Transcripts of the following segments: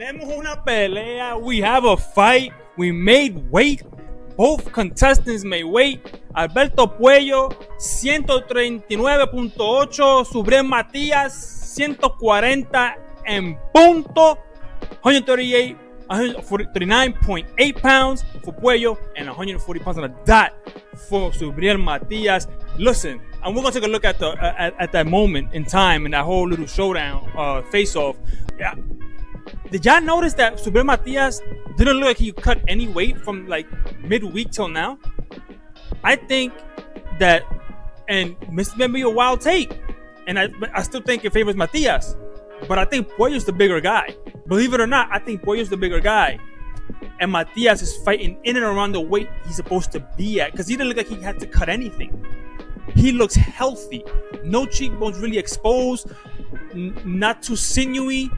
Tenemos una pelea. We have a fight. We made weight. Both contestants made weight. Alberto Puello, 139.8. Subriel Matias, 140 en punto. 139.8 pounds for Puello and 140 pounds on a dot for Subriel Matias. Listen, and we're gonna take a look at the at that moment in time in that whole little showdown face-off. Yeah. Did y'all notice that Subriel Matias didn't look like he cut any weight from like midweek till now? I think that, and this may be a wild take, and I still think it favors Matias, but I think Puello's the bigger guy. Believe it or not, I think Puello's the bigger guy, and Matias is fighting in and around the weight he's supposed to be at because he didn't look like he had to cut anything. He looks healthy, no cheekbones really exposed, not too sinewy.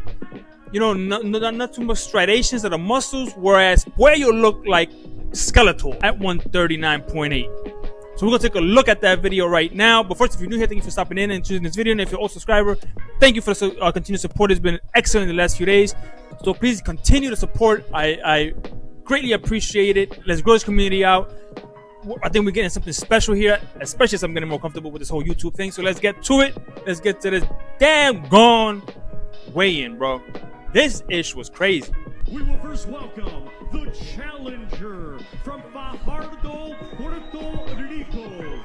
You know, not too much striations of the muscles, whereas Puello looked like skeletal at 139.8. So we're going to take a look at that video right now. But first, if you're new here, thank you for stopping in and choosing this video. And if you're a subscriber, thank you for the continued support. It's been excellent in the last few days. So please continue to support. I greatly appreciate it. Let's grow this community out. I think we're getting something special here, especially as I'm getting more comfortable with this whole YouTube thing. So let's get to it. Let's get to this damn gone weigh-in, bro. This ish was crazy. We will first welcome the challenger from Fajardo, Puerto Rico.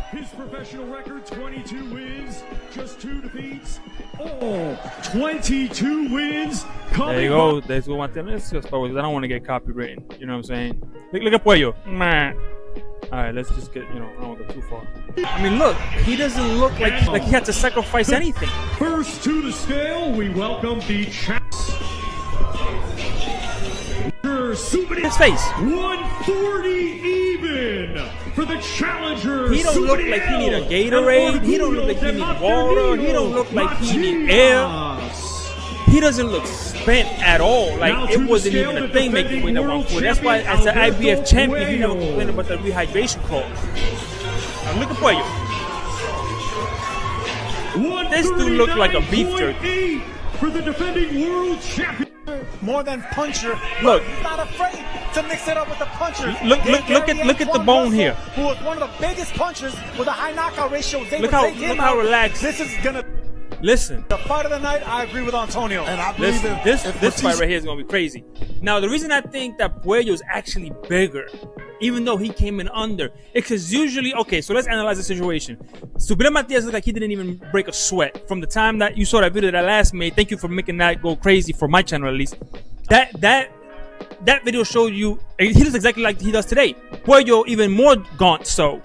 His professional record, 22 wins, just 2 defeats. All 22 wins. There you go. Let's go. Let's just forward. I don't want to get copywritten. You know what I'm saying? Look at Puello. Man. All right, let's just get, I don't want to go too far. I mean, look, he doesn't look like he had to sacrifice anything. First to the scale, we welcome the His face. 140 even for the challenger. He don't look like he need a Gatorade. He don't look like he need water. He don't look like he need air. He doesn't look spent at all. Like, it wasn't even a thing making weight at 140. That's why, as an IBF champion, he never complained about the rehydration clause. Now look at Puello. This dude looked like a beef jerky. For the defending world champion. More than puncher. Look, he's not afraid to mix it up with the punchers. Look at the bone here. Who was one of the biggest punchers with a high knockout ratio. Look how relaxed. This is gonna. Listen. The fight of the night. I agree with Antonio. And I believe this fight right here is gonna be crazy. Now the reason I think that Puello is actually bigger, even though he came in under, because usually, okay, so let's analyze the situation. Subriel Matias looked like he didn't even break a sweat from the time that you saw that video that I last made. Thank you for making that go crazy for my channel, at least. That video showed you he looks exactly like he does today. Puello even more gaunt, so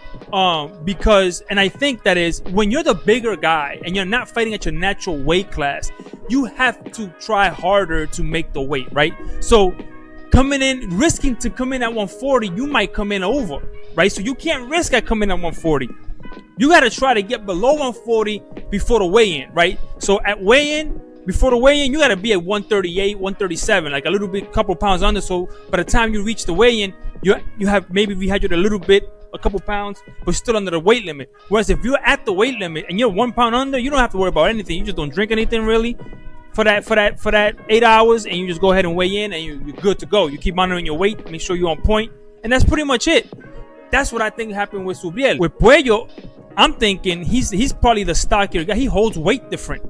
because, and I think that is when you're the bigger guy and you're not fighting at your natural weight class, you have to try harder to make the weight, right? So coming in, risking to come in at 140, you might come in over, right? So you can't risk at coming at 140. You got to try to get below 140 before the weigh-in, right? So at weigh-in, before the weigh-in, you got to be at 138, 137, like a little bit, couple pounds under. So by the time you reach the weigh-in, you have maybe rehydrated a little bit, a couple pounds, but still under the weight limit. Whereas if you're at the weight limit and you're 1 pound under, you don't have to worry about anything. You just don't drink anything really for that 8 hours, and you just go ahead and weigh in, and you're good to go. You keep monitoring your weight, make sure you're on point, and that's pretty much it. That's what I think happened with Subriel. With Puello, I'm thinking he's probably the stockier guy. He holds weight different,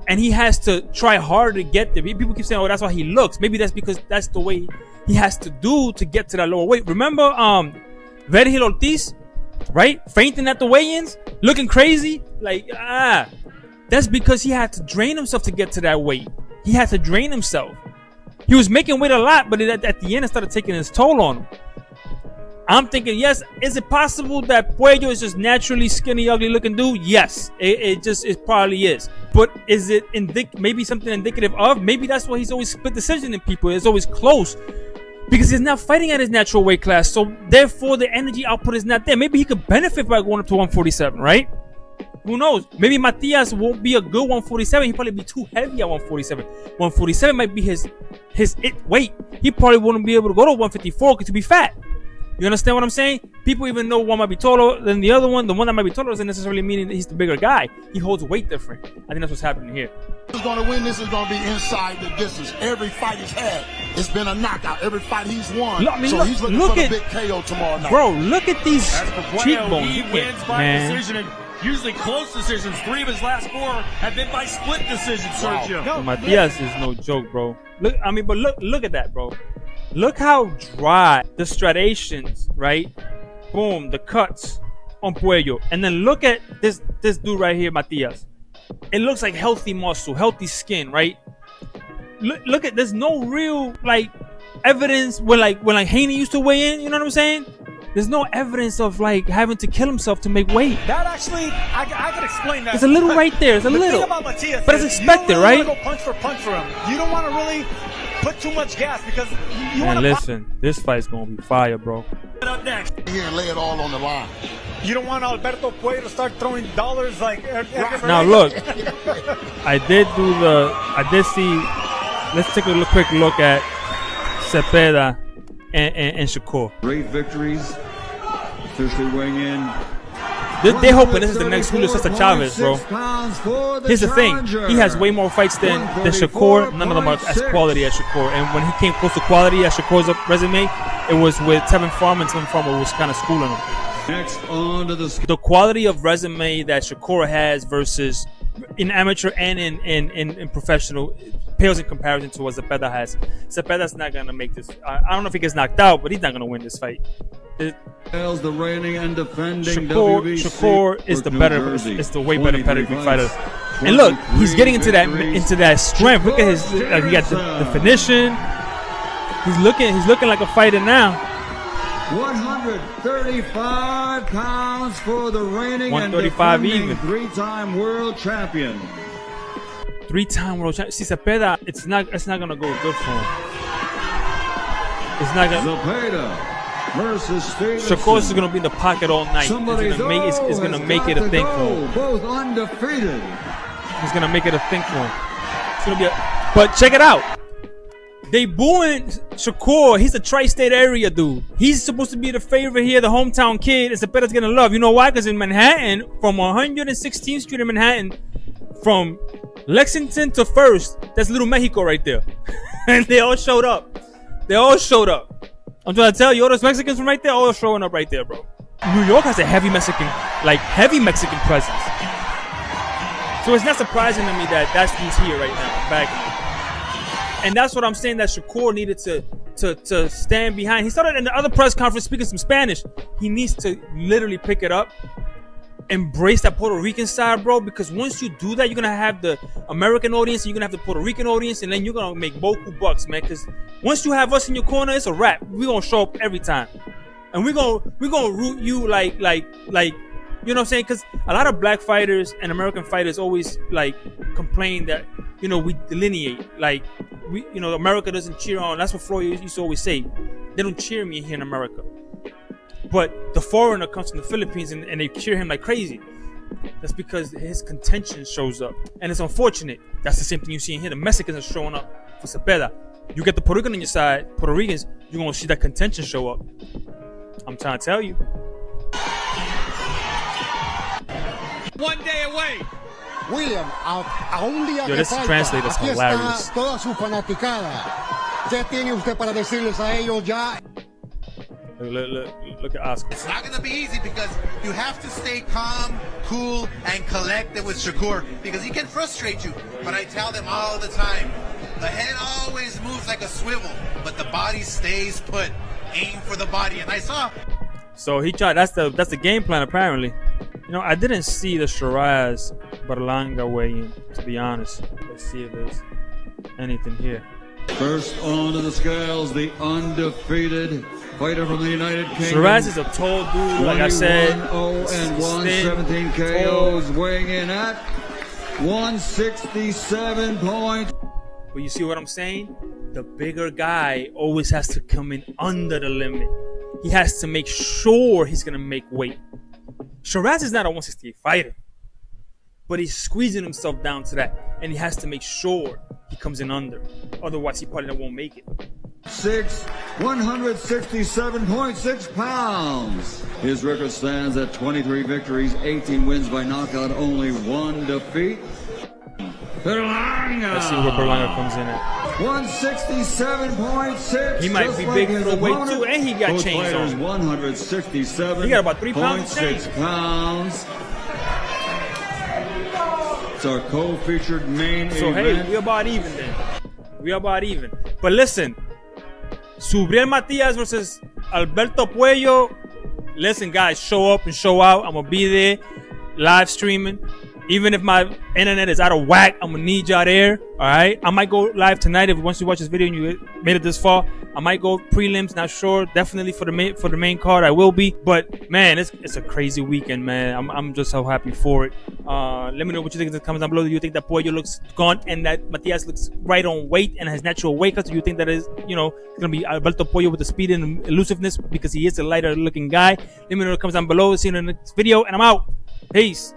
and he has to try harder to get there. People keep saying, "Oh, that's why he looks." Maybe that's because that's the way he has to do to get to that lower weight. Remember, Virgil Ortiz, right? Fainting at the weigh-ins, looking crazy, like that's because he had to drain himself to get to that weight. He had to drain himself. He was making weight a lot, but at the end, it started taking its toll on him. I'm thinking, yes, is it possible that Puello is just naturally skinny, ugly looking dude? Yes, it probably is. But is it maybe something indicative of? Maybe that's why he's always split decision in people. It's always close because he's not fighting at his natural weight class. So therefore, the energy output is not there. Maybe he could benefit by going up to 147, right? Who knows? Maybe Matias won't be a good 147. He'll probably be too heavy at 147. 147 might be his weight. He probably wouldn't be able to go to 154 because he'll be fat. You understand what I'm saying? People even know one might be taller than the other one. The one that might be taller doesn't necessarily mean that he's the bigger guy. He holds weight different. I think that's what's happening here. Who's going to win? This is going to be inside the distance. Every fight he's had, it's been a knockout. Every fight he's won. Look, I mean, so he's looking for the big KO tomorrow night. Bro, look at these cheekbones. He wins by decision, and usually close decisions. 3 of his last 4 have been by split decision, Sergio. No, Matias is no joke, bro. Look, I mean, but look at that, bro. Look how dry the striations, right? Boom, the cuts on Puello. And then look at this dude right here, Matias. It looks like healthy muscle, healthy skin, right? Look at, there's no real like evidence when Haney used to weigh in, you know what I'm saying? There's no evidence of like having to kill himself to make weight. That actually, I can explain that. There's a little right there. It's a little. Thing about Matias, but it's expected, right? You don't want to go punch for him. You don't want to really put too much gas because you want to. Listen, this fight's gonna be fire, bro. Up next. Here and lay it all on the line. You don't want Alberto Puello to start throwing dollars like. Now look, I did see. Let's take a quick look at Cepeda and Shakur. Great victories. Officially weighing in. They're hoping this is the next Julio Cesar Chavez, bro. Here's the thing. He has way more fights than Shakur. None of them are as quality as Shakur. And when he came close to quality as Shakur's resume, it was with Tevin Farmer, and Tevin Farmer was kind of schooling him. Next on to the quality of resume that Shakur has versus in amateur and in professional pales in comparison to what Cepeda has. Cepeda's not going to make this. I don't know if he gets knocked out, but he's not going to win this fight. the reigning and defending Shakur is the better, is the way better pedigree fighter. And look, he's getting into that strength. Look at his, he got the definition. He's looking like a fighter now. 135 pounds for the reigning 135 and defending even. three-time world champion. Three-time world champion. See, Cepeda, it's not gonna go good for him. It's not gonna. Cepeda versus Stevenson. Shakur is gonna be in the pocket all night. It's gonna make it a thing for him. Both undefeated. He's gonna make it a thing for him. It's gonna be but check it out. They booing Shakur. He's a tri-state area dude. He's supposed to be the favorite here, the hometown kid, and Cepeda's gonna love. You know why? Because in Manhattan, from 116th Street in Manhattan, from Lexington to First, that's Little Mexico right there. And they all showed up. I'm trying to tell you, all those Mexicans from right there, all showing up right there, bro. New York has a heavy Mexican presence. So it's not surprising to me that that's who's here right now, back. And that's what I'm saying, that Shakur needed to stand behind. He started in the other press conference speaking some Spanish. He needs to literally pick it up, embrace that Puerto Rican side, bro, because once you do that, you're going to have the American audience, and you're going to have the Puerto Rican audience, and then you're going to make boku bucks, man, because once you have us in your corner, it's a wrap. We're going to show up every time. And we're going to root you like, you know what I'm saying? Because a lot of black fighters and American fighters always like complain that, you know, we delineate. Like, America doesn't cheer on. That's what Floyd used to always say. They don't cheer me here in America. But the foreigner comes from the Philippines and they cheer him like crazy. That's because his contention shows up. And it's unfortunate. That's the same thing you see in here. The Mexicans are showing up for Cepeda. You get the Puerto Rican on your side, Puerto Ricans, you're going to see that contention show up. I'm trying to tell you. 1 day away. William, a un día Yo, que this falta, translator is aquí hilarious. está toda su fanaticada. ¿Qué tiene usted para decirles a ellos ya? Look at Oscar. It's not going to be easy because you have to stay calm, cool, and collected with Shakur because he can frustrate you. But I tell them all the time, the head always moves like a swivel, but the body stays put. Aim for the body. And I saw. So he tried. That's the game plan apparently. You know, I didn't see the Shiraz Berlanga weigh-in, to be honest. Let's see if there's anything here. First on to the scales, the undefeated fighter from the United Kingdom. Shiraz is a tall dude, like I said. 1-0 and 117 KOs, weighing in at 167 points. But you see what I'm saying? The bigger guy always has to come in under the limit. He has to make sure he's going to make weight. Shiraz is not a 168 fighter, but he's squeezing himself down to that, and he has to make sure he comes in under. Otherwise, he probably won't make it. 6 167.6 pounds. His record stands at 23 victories, 18 wins by knockout, only 1 defeat. Let's see where Berlanga comes in at. 167.6. He might be big for the weight too, and he got chains on. 167. He got about 3 pounds of chains. 6 pounds. It's our co-featured main So event. hey, we about even then. We about even. But listen, Subriel Matias versus Alberto Puello. Listen, guys, show up and show out. I'm gonna be there, live streaming. Even if my internet is out of whack, I'm gonna need y'all there. All right, I might go live tonight if once you watch this video and you made it this far. I might go prelims, not sure. Definitely for the main card, I will be. But man, it's a crazy weekend, man. I'm just so happy for it. Let me know what you think in the comments down below. Do you think that Puello looks gaunt and that Matias looks right on weight and has natural weight cuts? Do you think that is, it's gonna be Alberto Puello with the speed and elusiveness because he is a lighter looking guy? Let me know in the comments down below. See you in the next video, and I'm out. Peace.